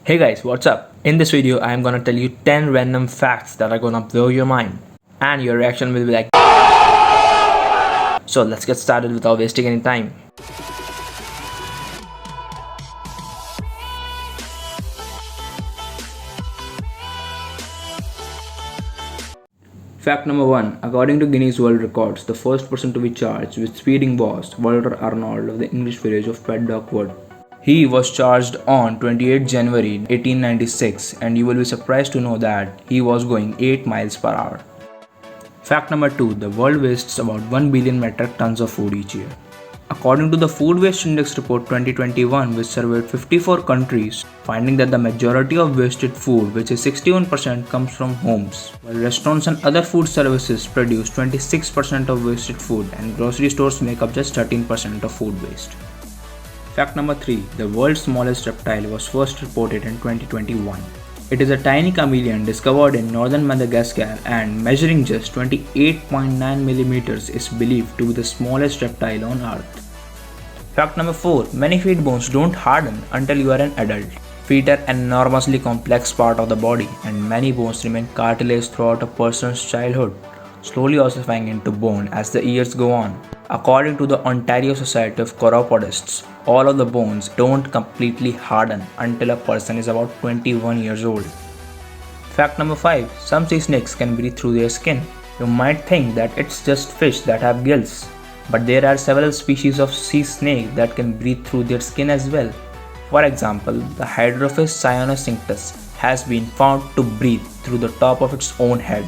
Hey guys, what's up? In this video, I am gonna tell you 10 random facts that are gonna blow your mind. And your reaction will be like. So let's get started without wasting any time. Fact number 1. According to Guinness World Records, the first person to be charged with speeding was Walter Arnold of the English village of Paddock Wood. He was charged on 28 January 1896, and you will be surprised to know that he was going 8 miles per hour. Fact number 2. The world wastes about 1 billion metric tons of food each year. According to the Food Waste Index Report 2021, which surveyed 54 countries, finding that the majority of wasted food, which is 61%, comes from homes, while restaurants and other food services produce 26% of wasted food, and grocery stores make up just 13% of food waste. Fact number 3. The world's smallest reptile was first reported in 2021. It is a tiny chameleon discovered in northern Madagascar and measuring just 28.9 millimeters is believed to be the smallest reptile on Earth. Fact number 4. Many feet bones don't harden until you are an adult. Feet are an enormously complex part of the body, and many bones remain cartilage throughout a person's childhood, slowly ossifying into bone as the years go on. According to the Ontario Society of Chiropodists, all of the bones don't completely harden until a person is about 21 years old. Fact number 5. Some sea snakes can breathe through their skin. You might think that it's just fish that have gills, but there are several species of sea snake that can breathe through their skin as well. For example, the Hydrophis cyanocinctus has been found to breathe through the top of its own head.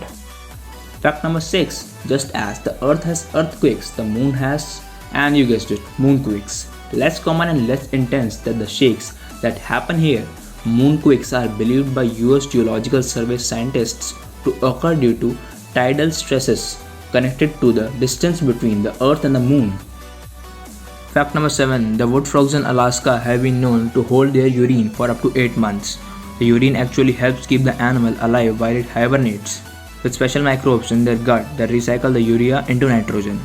Fact number 6. Just as the earth has earthquakes, the moon has, and you guessed it, moonquakes. Less common and less intense than the shakes that happen here, moonquakes are believed by US Geological Survey scientists to occur due to tidal stresses connected to the distance between the earth and the moon. Fact number 7. The wood frogs in Alaska have been known to hold their urine for up to 8 months. The urine actually helps keep the animal alive while it hibernates, with special microbes in their gut that recycle the urea into nitrogen.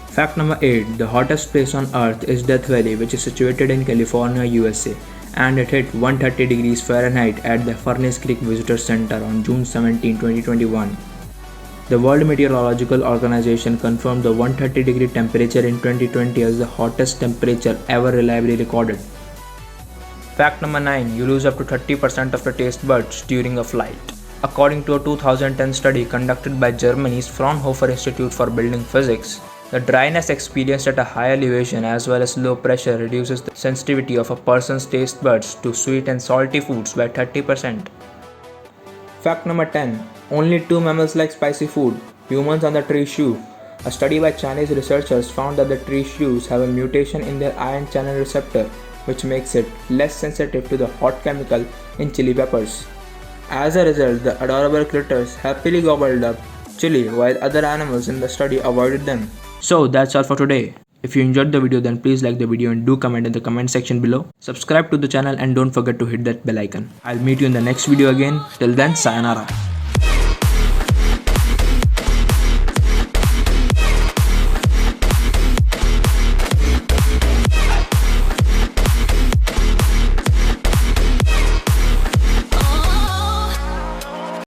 Fact number 8. The hottest place on earth is Death Valley, which is situated in California, USA, and it hit 130 degrees Fahrenheit at the Furnace Creek Visitor Center on June 17, 2021. The World Meteorological Organization confirmed the 130 degree temperature in 2020 as the hottest temperature ever reliably recorded. Fact number 9. You lose up to 30% of your taste buds during a flight. According to a 2010 study conducted by Germany's Fraunhofer Institute for Building Physics, the dryness experienced at a high elevation as well as low pressure reduces the sensitivity of a person's taste buds to sweet and salty foods by 30%. Fact number 10. Only 2 mammals like spicy food, humans and the tree shrew. A study by Chinese researchers found that the tree shrews have a mutation in their ion channel receptor, which makes it less sensitive to the hot chemical in chili peppers. As a result, the adorable critters happily gobbled up chili while other animals in the study avoided them. So that's all for today. If you enjoyed the video, then please like the video and do comment in the comment section below. Subscribe to the channel and don't forget to hit that bell icon. I'll meet you in the next video again. Till then, sayonara.